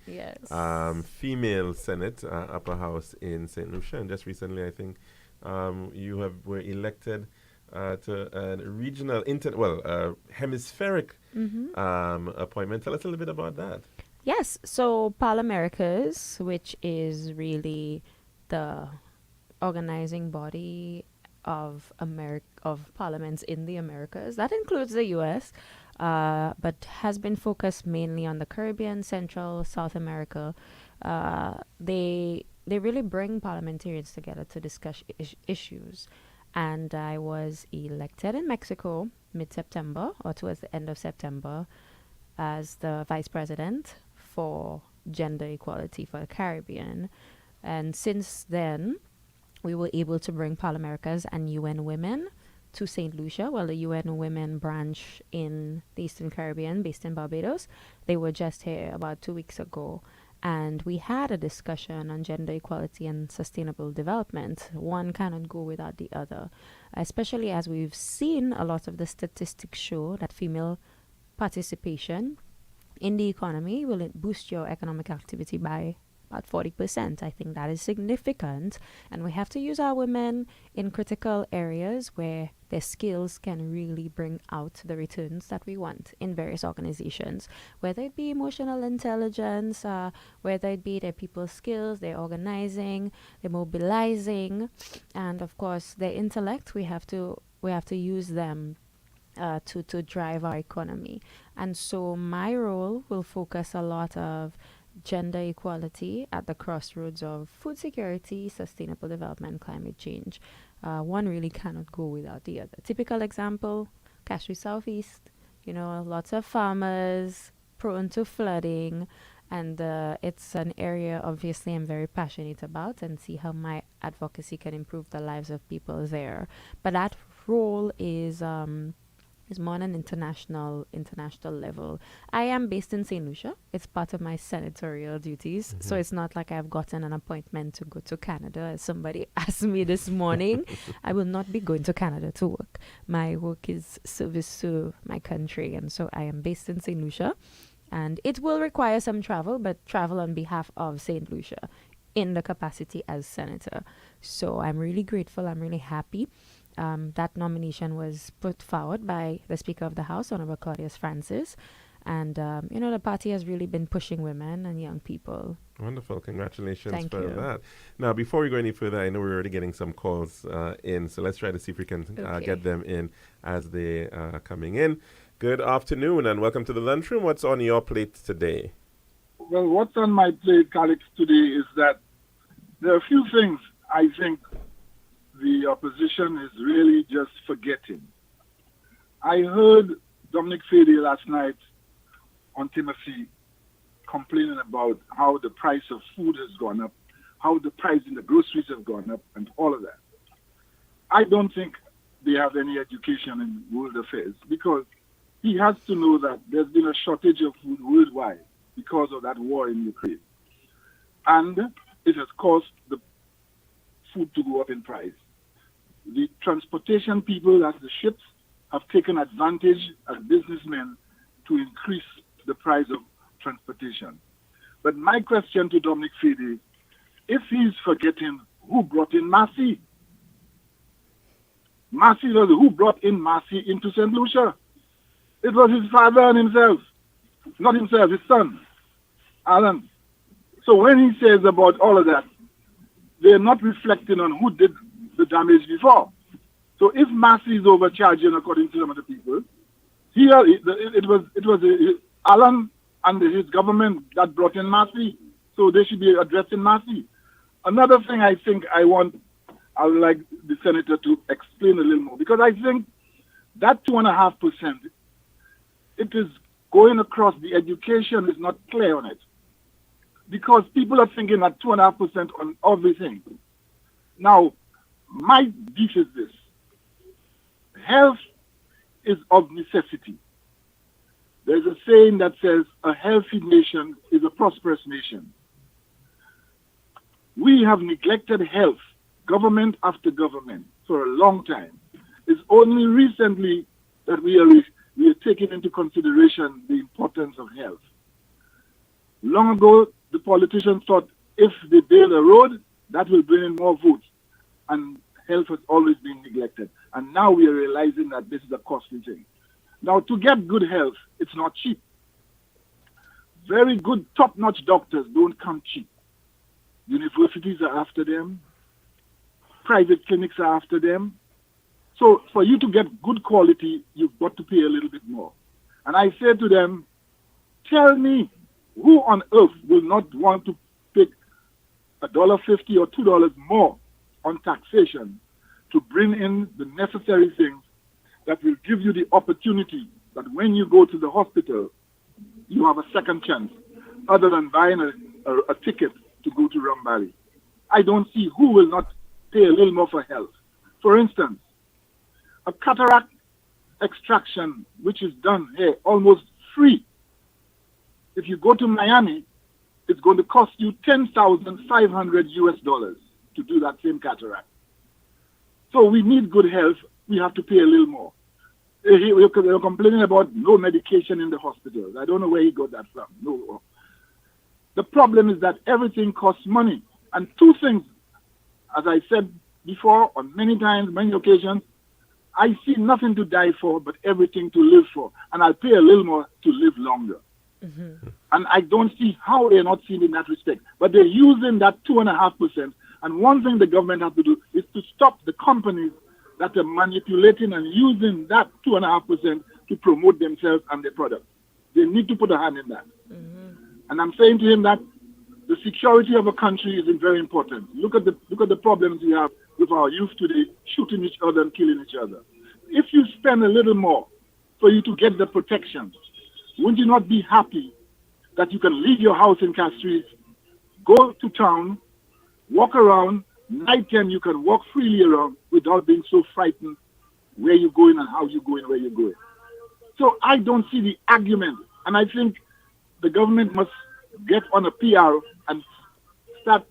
female Senate, upper house in St. Lucia, and just recently I think you were elected to a regional, hemispheric appointment. Tell us a little bit about that. Yes, so Parlaméricas, which is really the organizing body of parliaments in the Americas, that includes the U.S., but has been focused mainly on the Caribbean, Central, South America. They really bring parliamentarians together to discuss issues. And I was elected in Mexico mid-September, or towards the end of September, as the vice president for gender equality for the Caribbean. And since then, we were able to bring Parlaméricas and UN Women to St. Lucia. Well, the UN Women branch in the Eastern Caribbean, based in Barbados, they were just here about 2 weeks ago. And we had a discussion on gender equality and sustainable development. One cannot go without the other, especially as we've seen a lot of the statistics show that female participation in the economy will boost your economic activity by about 40%. I think that is significant, and we have to use our women in critical areas where their skills can really bring out the returns that we want in various organizations, whether it be emotional intelligence, whether it be their people skills, their organizing, their mobilizing, and of course their intellect. We have to use them to drive our economy. And so my role will focus a lot of gender equality at the crossroads of food security, sustainable development, climate change. One really cannot go without the other. Typical example, Castries Southeast, lots of farmers prone to flooding, and it's an area obviously I'm very passionate about and see how my advocacy can improve the lives of people there. But that role is more on an international level. I am based in St. Lucia. It's part of my senatorial duties. So it's not like I've gotten an appointment to go to Canada, as somebody asked me this morning. I will not be going to Canada to work. My work is service to my country, and so I am based in St. Lucia. And it will require some travel, but travel on behalf of St. Lucia in the capacity as senator. So I'm really grateful. I'm really happy. That nomination was put forward by the Speaker of the House, Honorable Claudius Francis, And, the party has really been pushing women and young people. Wonderful. Congratulations Thank for you. that. Now, before we go any further, I know we're already getting some calls in, so let's try to see if we can Okay. get them in as they are coming in. Good afternoon and welcome to the lunchroom. What's on your plate today? Well, what's on my plate, Alex, today is that there are a few things I think the opposition is really just forgetting. I heard Dominic Fede last night on Timothy complaining about how the price of food has gone up, how the price in the groceries have gone up, and all of that. I don't think they have any education in world affairs because he has to know that there's been a shortage of food worldwide because of that war in Ukraine. And it has caused the food to go up in price. The transportation people, that's the ships, have taken advantage as businessmen to increase the price of transportation. But my question to Dominic Fede, if he's forgetting who brought in Massey was who brought in Massey into St. Lucia. It was his father and himself. Not himself, his son, Alan. So when he says about all of that, they're not reflecting on who did the damage before. So if Massey is overcharging, according to some of the people, it was Alan and his government that brought in Massey. So they should be addressing Massey. Another thing I think I would like the senator to explain a little more, because I think that 2.5%, it is going across the education is not clear on it. Because people are thinking that 2.5% on everything. Now, my beef is this. Health is of necessity. There's a saying that says a healthy nation is a prosperous nation. We have neglected health, government after government, for a long time. It's only recently that we are taking into consideration the importance of health. Long ago, the politicians thought if they build a road, that will bring in more votes. And health has always been neglected. And now we are realizing that this is a costly thing. Now, to get good health, it's not cheap. Very good, top-notch doctors don't come cheap. Universities are after them. Private clinics are after them. So for you to get good quality, you've got to pay a little bit more. And I said to them, tell me, who on earth will not want to pay $1.50 or $2 more on taxation to bring in the necessary things that will give you the opportunity that when you go to the hospital, you have a second chance, other than buying a ticket to go to Rum Valley. I don't see who will not pay a little more for health. For instance, a cataract extraction, which is done here almost free. If you go to Miami, it's going to cost you $10,500 to do that same cataract. So we need good health. We have to pay a little more. They're complaining about no medication in the hospitals. I don't know where he got that from. No. The problem is that everything costs money. And two things, as I said before, on many times, many occasions, I see nothing to die for, but everything to live for. And I'll pay a little more to live longer. Mm-hmm. And I don't see how they're not seen in that respect. But they're using that 2.5%. And one thing the government has to do is to stop the companies that are manipulating and using that 2.5% to promote themselves and their products. They need to put a hand in that. Mm-hmm. And I'm saying to him that the security of a country is very important. Look at the problems we have with our youth today, shooting each other and killing each other. If you spend a little more for you to get the protection, wouldn't you not be happy that you can leave your house in Castries, go to town, walk around, night time you can walk freely around without being so frightened where you're going and how you're going, where you're going. So I don't see the argument. And I think the government must get on a PR and start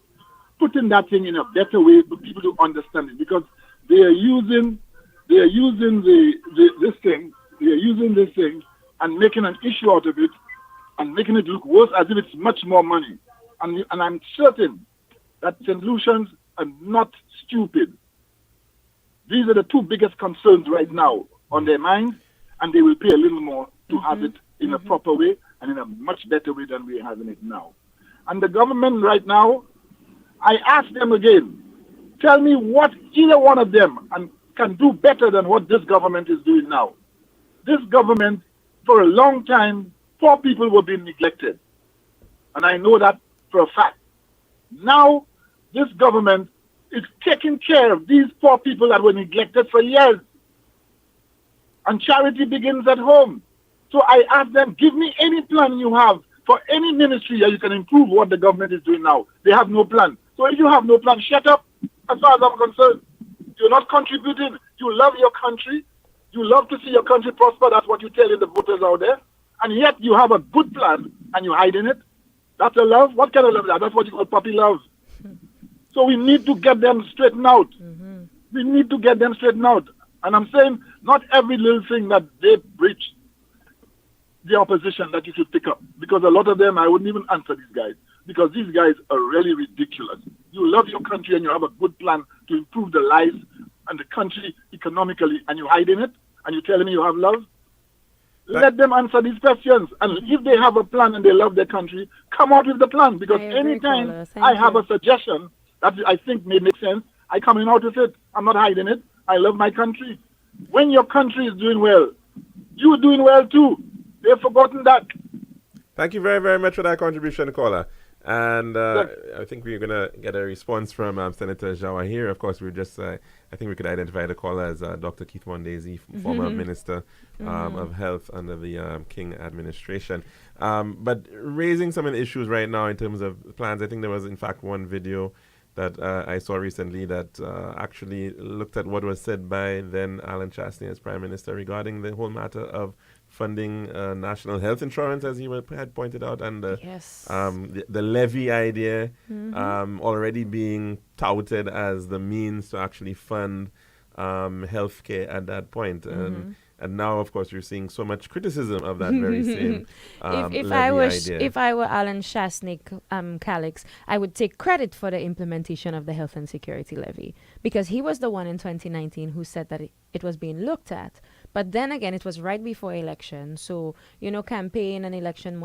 putting that thing in a better way for people to understand it, because they are using this thing and making an issue out of it and making it look worse as if it's much more money. And I'm certain that St. Lucians are not stupid. These are the two biggest concerns right now on their minds, and they will pay a little more to have it in a proper way and in a much better way than we're having it now. And the government right now, I ask them again, tell me what either one of them can do better than what this government is doing now. This government, for a long time, poor people were being neglected. And I know that for a fact. Now, this government is taking care of these poor people that were neglected for years. And charity begins at home. So I ask them, give me any plan you have for any ministry that you can improve what the government is doing now. They have no plan. So if you have no plan, shut up. As far as I'm concerned, you're not contributing. You love your country. You love to see your country prosper. That's what you're telling the voters out there. And yet you have a good plan and you're hiding it. That's a love? What kind of love is that? That's what you call puppy love. So we need to get them straightened out. We need to get them straightened out. And I'm saying not every little thing that they breach the opposition that you should pick up. Because a lot of them, I wouldn't even answer these guys. Because these guys are really ridiculous. You love your country and you have a good plan to improve the lives and the country economically, and you're hiding it, and you're telling me you have love? Let them answer these questions. And if they have a plan and they love their country, come out with the plan. Because anytime I have a suggestion that I think may make sense, I come in out with it. I'm not hiding it. I love my country. When your country is doing well, you're doing well too. They've forgotten that. Thank you very, very much for that contribution, caller. And I think we're going to get a response from Senator Jawa here. Of course, we're just, I think we could identify the caller as Dr. Keith Mondesi, former Minister of Health under the King administration. But raising some of the issues right now in terms of plans, I think there was, in fact, one video that I saw recently that actually looked at what was said by then Alan Chastney as Prime Minister regarding the whole matter of funding national health insurance, as he had pointed out, and the levy idea already being touted as the means to actually fund healthcare at that point. And now, of course, you're seeing so much criticism of that very same idea. If I were Alan Chastney, Calix, I would take credit for the implementation of the health and security levy, because he was the one in 2019 who said that it was being looked at. But then again, it was right before election. So, campaign and election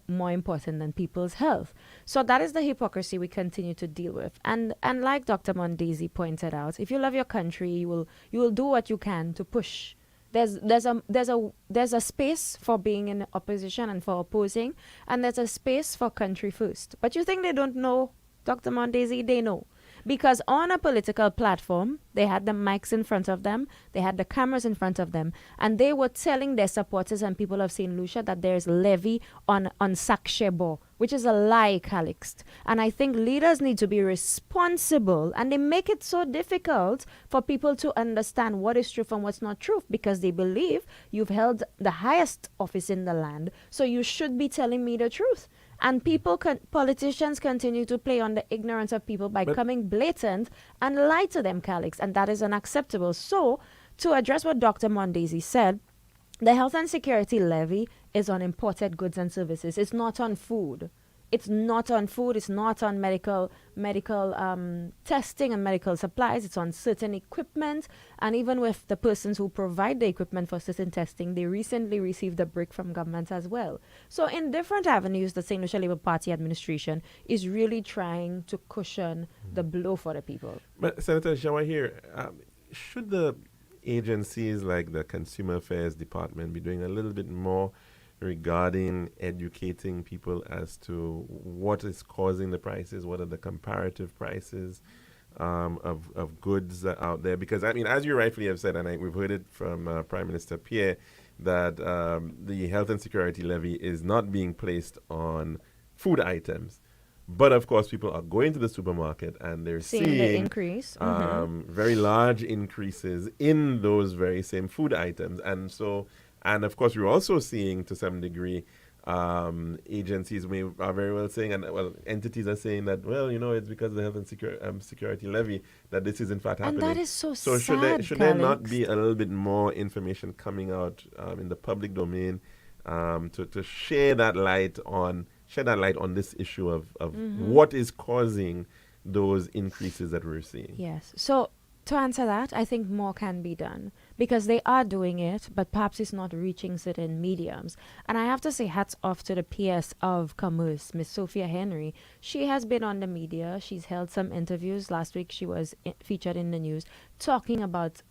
more important than people's health. So that is the hypocrisy we continue to deal with. And like Dr. Mondesi pointed out, if you love your country, you will do what you can to push. There's a space for being in opposition and for opposing, and there's a space for country first. But you think they don't know, Dr. Mondesi? They know. Because on a political platform, they had the mics in front of them, they had the cameras in front of them, and they were telling their supporters and people of St. Lucia that there's levy on Sakshebo, which is a lie, Calixte. And I think leaders need to be responsible, and they make it so difficult for people to understand what is truth and what's not truth, because they believe you've held the highest office in the land, so you should be telling me the truth. And politicians continue to play on the ignorance of people by coming blatant and lie to them, Calix, and that is unacceptable. So, to address what Dr. Mondesi said, the health and security levy is on imported goods and services. It's not on food. It's not on food. It's not on medical testing and medical supplies. It's on certain equipment. And even with the persons who provide the equipment for certain testing, they recently received a break from government as well. So in different avenues, the St. Lucia Labour Party administration is really trying to cushion the blow for the people. But Senator Jawa here, should the agencies like the Consumer Affairs Department be doing a little bit more regarding educating people as to what is causing the prices, what are the comparative prices of goods out there? Because, I mean, as you rightfully have said, and we've heard it from Prime Minister Pierre, that the health and security levy is not being placed on food items. But, of course, people are going to the supermarket and they're seeing the increase. Very large increases in those very same food items. And so, and of course, we're also seeing to some degree agencies are very well saying, and entities are saying that, it's because of the health and security levy that this is in fact happening. And that is so sad. So should there not be a little bit more information coming out in the public domain to shed that light on this issue of what is causing those increases that we're seeing? Yes. So To answer that, I think more can be done because they are doing it, but perhaps it's not reaching certain mediums. And I have to say hats off to the PS of Commerce, Miss Sophia Henry. She has been on the media. She's held some interviews. Last week she was featured in the news talking about,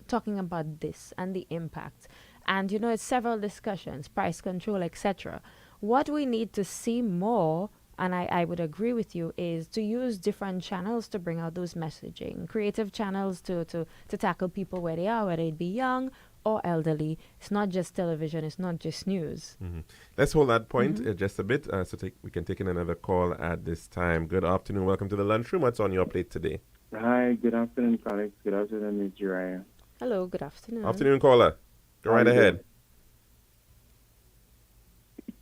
talking about this and the impact. And, it's several discussions, price control, etc. What we need to see more, and I would agree with you, is to use different channels to bring out those messaging, creative channels to tackle people where they are, whether it be young or elderly. It's not just television, it's not just news. Let's hold that point just a bit we can take in another call at this time. Good afternoon. Welcome to the lunchroom. What's on your plate today? Hi, good afternoon, Alex. Good afternoon, Ms. Jiraiya. Hello, good afternoon. Afternoon, caller. Go right ahead.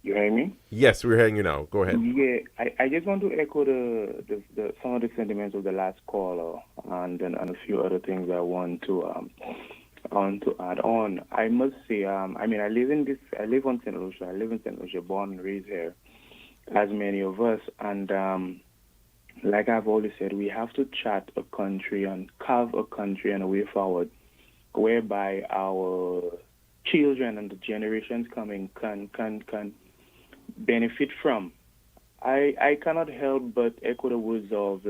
You hear me? Yes, we're hearing you now. Go ahead. Yeah, I just want to echo the some of the sentiments of the last caller and a few other things I want to add on. I must say, I live in St. Lucia, born and raised here, as many of us, and like I've always said, we have to chart a country and carve a country and a way forward, whereby our children and the generations coming can benefit from. I cannot help but echo the words of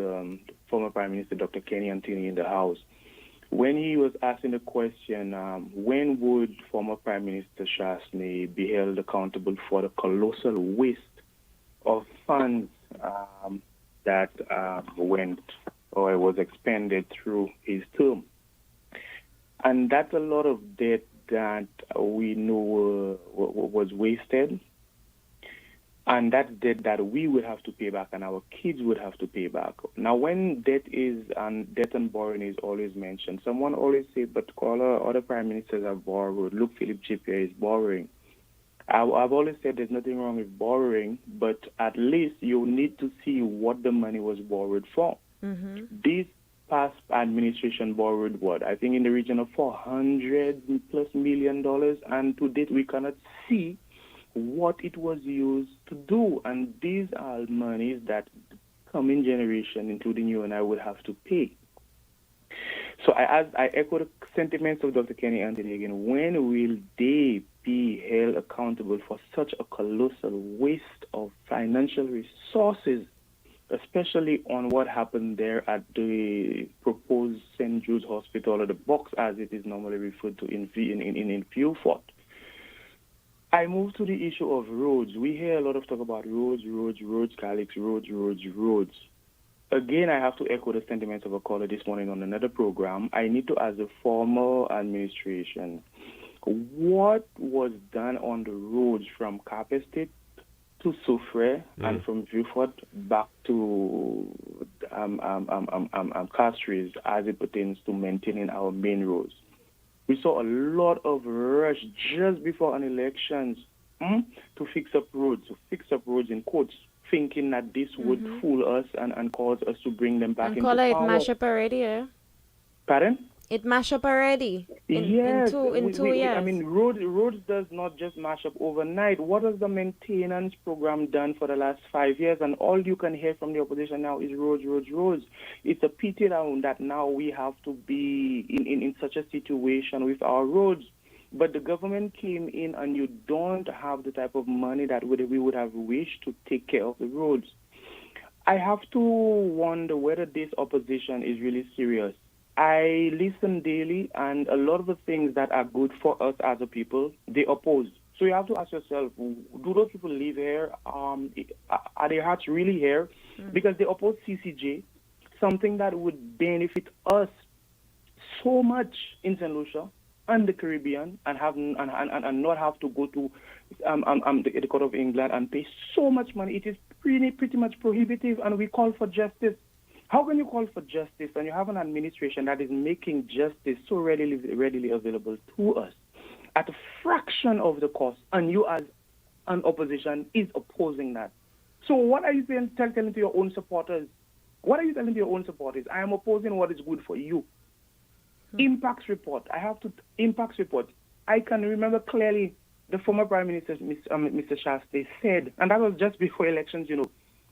former Prime Minister Dr. Kenny Anthony in the House when he was asking the question, when would former Prime Minister Shastney be held accountable for the colossal waste of funds that went or was expended through his term. And that's a lot of debt that we know was wasted. And that's debt that we would have to pay back and our kids would have to pay back. Now, when debt and borrowing is always mentioned, someone always say, but other prime ministers have borrowed. Look, Philip Chipier is borrowing. I've always said there's nothing wrong with borrowing, but at least you need to see what the money was borrowed for. Mm-hmm. This past administration borrowed what? I think in the region of $400+ million, and to date we cannot see what it was used to do. And these are monies that coming generation, including you and I, would have to pay. So I echo the sentiments of Dr. Kenny Anthony again. When will they be held accountable for such a colossal waste of financial resources, especially on what happened there at the proposed St. Jude's Hospital, or the box as it is normally referred to in Vieux-Fort? I move to the issue of roads. We hear a lot of talk about roads, Calix, roads. Again, I have to echo the sentiments of a caller this morning on another program. I need to ask the former administration, what was done on the roads from Cap Estate to Soufrière and from Vieux-Fort back to Castries as it pertains to maintaining our main roads? We saw a lot of rush just before an elections to fix up roads in quotes, thinking that this would fool us and cause us to bring them back into power. And it mash up already, eh? Pardon? It mash up already in 2 years. I mean, roads does not just mash up overnight. What has the maintenance program done for the last 5 years? And all you can hear from the opposition now is roads. It's a pity that now we have to be in such a situation with our roads. But the government came in and you don't have the type of money that we would have wished to take care of the roads. I have to wonder whether this opposition is really serious. I listen daily, and a lot of the things that are good for us as a people, they oppose. So you have to ask yourself, do those people live here? Are their hearts really here? Because they oppose CCJ, something that would benefit us so much in St. Lucia and the Caribbean, and not have to go to the Court of England and pay so much money. It is pretty much prohibitive, and we call for justice. How can you call for justice when you have an administration that is making justice so readily available to us at a fraction of the cost, and you as an opposition is opposing that? So what are you telling to your own supporters? What are you telling to your own supporters? I am opposing what is good for you. Impacts report. Impacts report. I can remember clearly the former Prime Minister, Mr. Shastney, said, and that was just before elections,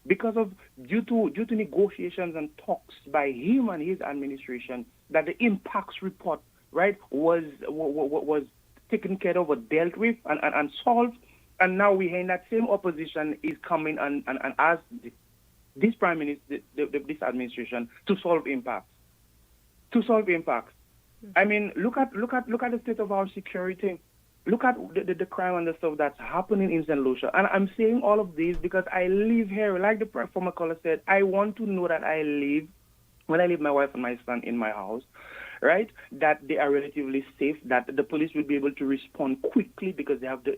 because of due to negotiations and talks by him and his administration, that the impacts report, right, was taken care of or dealt with and solved. And now we in that same opposition is coming and ask this prime minister, this administration, to solve impacts. To solve impacts. I mean, look at the state of our security. Look at the crime and the stuff that's happening in St. Lucia. And I'm saying all of this because I live here. Like the former caller said, I want to know that when I leave my wife and my son in my house, right, that they are relatively safe, that the police will be able to respond quickly because they have the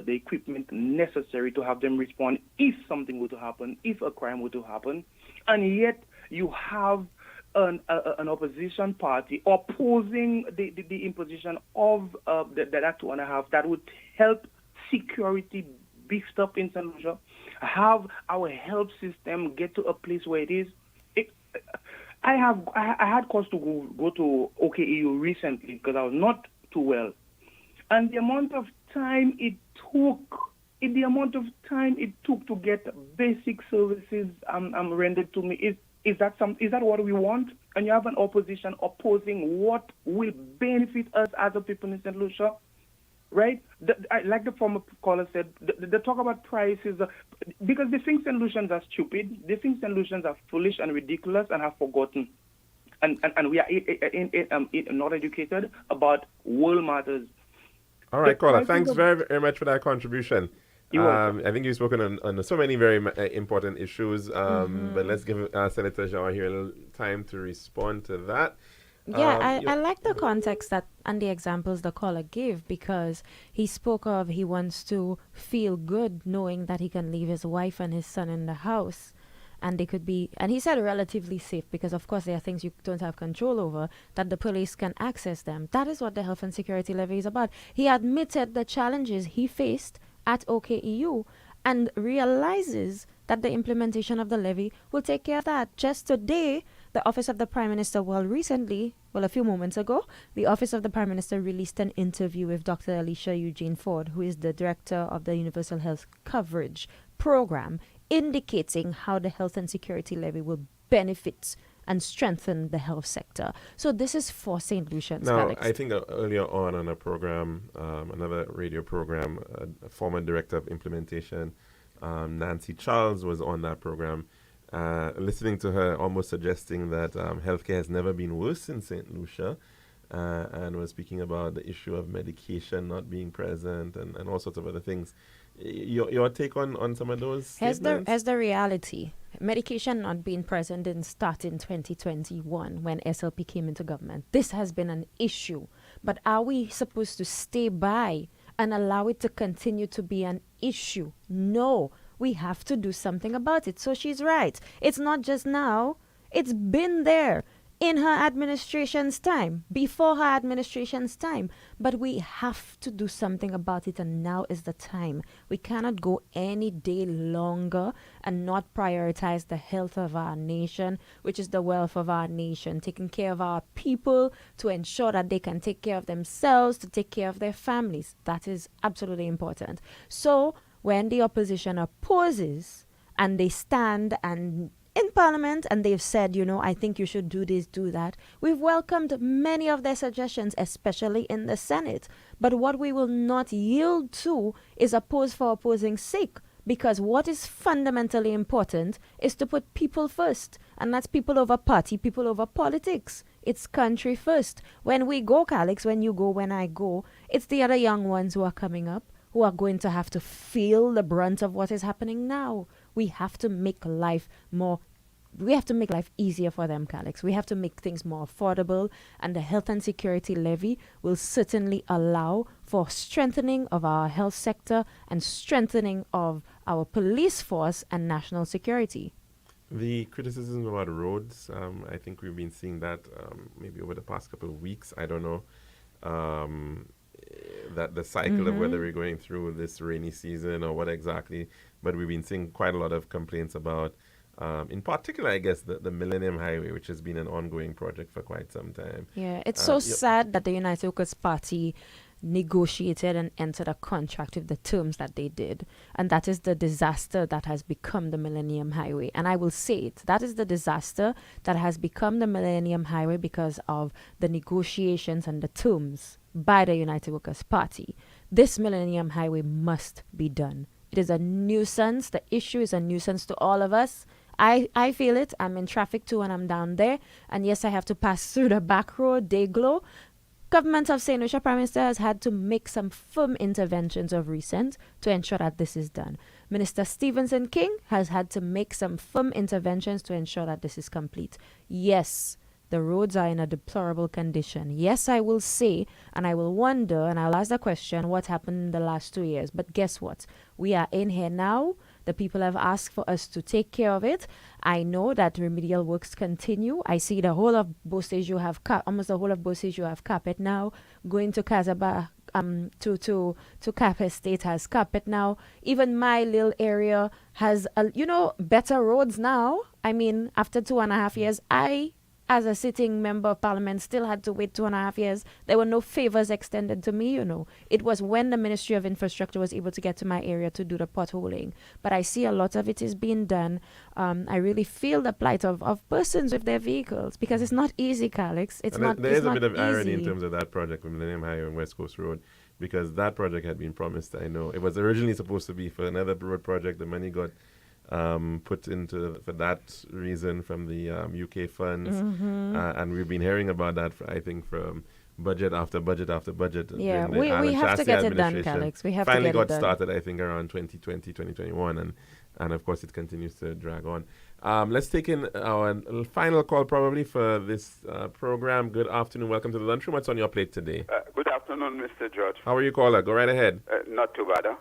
equipment necessary to have them respond if something were to happen, if a crime were to happen. And yet you have an opposition party opposing the imposition of that 2.5 that would help security beefed up in St. Lucia, have our health system get to a place where it is. I had cause to go to OKEU recently because I was not too well, and the amount of time it took to get basic services rendered to me is that what we want? And you have an opposition opposing what will benefit us as a people in St. Lucia, right? Like the former caller said, the talk about prices, because they think St. Lucians are stupid, they think St. Lucians are foolish and ridiculous and have forgotten. And we are not educated about world matters. All right, caller, thanks very, very much for that contribution. I think you've spoken on so many very important issues, but let's give Senator Jean here a little time to respond to that. Yeah, I like the context that and the examples the caller gave, because he spoke of he wants to feel good knowing that he can leave his wife and his son in the house. And they could be, and he said relatively safe, because of course there are things you don't have control over, that the police can access them. That is what the health and security levy is about. He admitted the challenges he faced at OKEU and realizes that the implementation of the levy will take care of that. Just today, the Office of the Prime Minister, a few moments ago, the Office of the Prime Minister released an interview with Dr. Alicia Eugene Ford, who is the director of the Universal Health Coverage Program, indicating how the health and security levy will benefit and strengthen the health sector. So this is for St. Lucians. Now, Alex. I think earlier on a program, another radio program, a former director of implementation, Nancy Charles, was on that program. Listening to her, almost suggesting that healthcare has never been worse in St. Lucia, and was speaking about the issue of medication not being present and all sorts of other things. Your take on some of those statements? As the reality, medication not being present didn't start in 2021 when SLP came into government. This has been an issue. But are we supposed to stay by and allow it to continue to be an issue? No, we have to do something about it. So she's right. It's not just now. It's been there in her administration's time, before her administration's time. But we have to do something about it, and now is the time. We cannot go any day longer and not prioritize the health of our nation, which is the wealth of our nation, taking care of our people to ensure that they can take care of themselves, to take care of their families. That is absolutely important. So when the opposition opposes and they stand and in Parliament and they've said, I think you should do this, do that, we've welcomed many of their suggestions, especially in the Senate. But what we will not yield to is oppose for opposing's sake, because what is fundamentally important is to put people first, and that's people over party, people over politics. It's country first. When we go, Calix, when you go, when I go, it's the other young ones who are coming up who are going to have to feel the brunt of what is happening now. We have to make life easier for them, Calix. We have to make things more affordable, and the health and security levy will certainly allow for strengthening of our health sector and strengthening of our police force and national security. The criticism about roads, I think we've been seeing that maybe over the past couple of weeks. I don't know. That the cycle of whether we're going through this rainy season or what exactly, but we've been seeing quite a lot of complaints about, in particular, I guess, the Millennium Highway, which has been an ongoing project for quite some time. Yeah, it's sad that the United Workers' Party negotiated and entered a contract with the terms that they did. And that is the disaster that has become the Millennium Highway. And I will say it, that is the disaster that has become the Millennium Highway because of the negotiations and the terms by the United Workers' Party. This Millennium Highway must be done. It is a nuisance. The issue is a nuisance to all of us. I feel it. I'm in traffic too when I'm down there. And yes, I have to pass through the back road, Dayglow. Government of St. Lucia Prime Minister has had to make some firm interventions of recent to ensure that this is done. Minister Stevenson King has had to make some firm interventions to ensure that this is complete. Yes, the roads are in a deplorable condition. Yes, I will say, and I will wonder, and I'll ask the question, what happened in the last 2 years? But guess what? We are in here now. The people have asked for us to take care of it. I know that remedial works continue. I see the whole of Boseju have almost the whole of Boseju have carpet now. Going to Kazaba, to Cap Estate has carpet now. Even my little area has better roads now. I mean, after 2.5 years, I, as a sitting member of parliament, still had to wait 2.5 years. There were no favors extended to me, It was when the Ministry of Infrastructure was able to get to my area to do the potholing. But I see a lot of it is being done. I really feel the plight of persons with their vehicles because it's not easy, Calix. There is a bit of irony in terms of that project with Millennium Highway and West Coast Road because that project had been promised, I know. It was originally supposed to be for another road project. The money got put into for that reason from the UK funds, and we've been hearing about that. I think from budget after budget after budget. Yeah, we have to get it done, Calix. We have to get it done. Finally got started, I think, around 2020, 2021, and of course it continues to drag on. Let's take in our final call probably for this program. Good afternoon. Welcome to the Lunchroom. What's on your plate today? Good afternoon, Mr. George. How are you, caller? Go right ahead. Not too bad.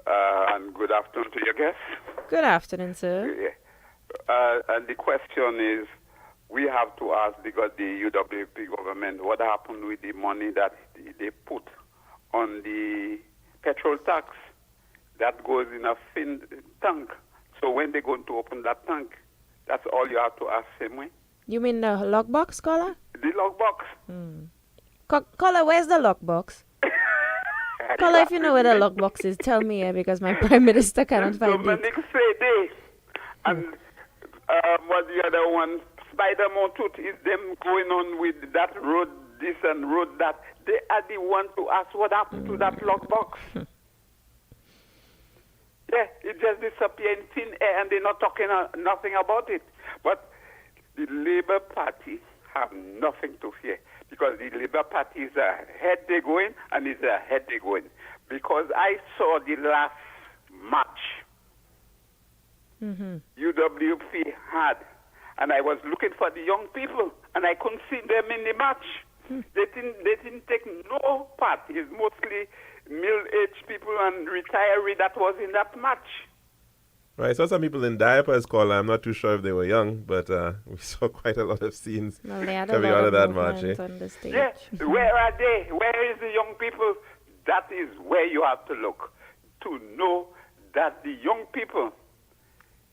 And good afternoon to your guests. Good afternoon, sir. Yeah. And the question is, we have to ask the UWP government what happened with the money that they put on the petrol tax that goes in a thin tank. So when they're going to open that tank, that's all you have to ask them. You mean the lockbox, caller? The lockbox. Caller, where's the lockbox? Caller, if you know where the lockbox is, tell me because my Prime Minister cannot find Dominic it. Sede and what's the other one? Spider Montut is them going on with that road this and road that. They are the one to ask what happened to that lockbox. Yeah, it just disappeared in thin air and they're not talking nothing about it. But the Labour Party have nothing to fear because the Labour Party is ahead they're going and is ahead they're going. Because I saw the last match UWP had, and I was looking for the young people and I couldn't see them in the match. They didn't take no part. It's mostly middle-aged people and retiree that was in that match. Right, I saw some people in diapers, caller. I'm not too sure if they were young, but we saw quite a lot of scenes they had coming out of that match. On the stage. Yeah, where are they? Where is the young people? That is where you have to look to know that the young people,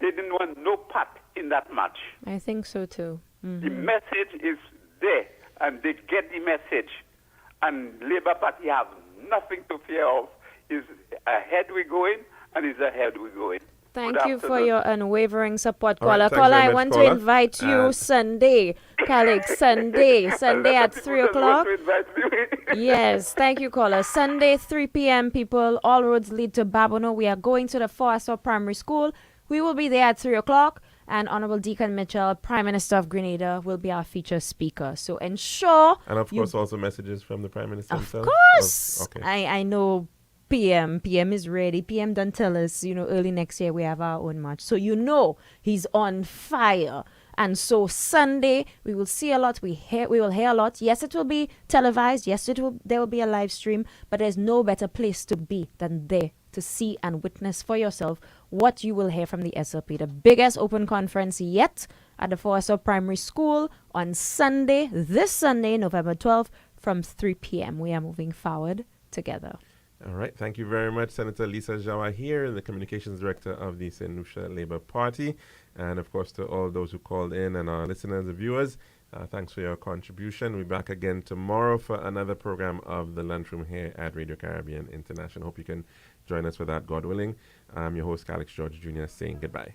they didn't want no part in that match. I think so too. The message is there, and they get the message. And Labour Party have nothing to fear of. Is ahead we're going, and is ahead we're going. Thank you for your unwavering support, All right, caller. Caller, I want caller. to invite you Sunday, Calix, Sunday at 3 o'clock. Yes, thank you, caller. Sunday, 3 p.m., people. All roads lead to Babono. We are going to the Forasor Primary School. We will be there at 3 o'clock. And Honorable Deacon Mitchell, Prime Minister of Grenada, will be our feature speaker. So ensure... And of course, also messages from the Prime Minister himself. Of course! Okay. I know PM is ready. PM done tell us, early next year we have our own march. So he's on fire. And so Sunday, we will see a lot. We will hear a lot. Yes, it will be televised. Yes, there will be a live stream. But there's no better place to be than there to see and witness for yourself what you will hear from the SLP. The biggest open conference yet at the Forasor Primary School on this Sunday, November 12th, from 3 p.m. We are moving forward together. All right. Thank you very much, Senator Lisa Jawa here, the Communications Director of the St. Lucia Labour Party. And, of course, to all those who called in and our listeners and viewers, thanks for your contribution. We'll be back again tomorrow for another program of the Lunchroom here at Radio Caribbean International. Hope you can join us for that, God willing. I'm your host, Alex George Jr., saying goodbye.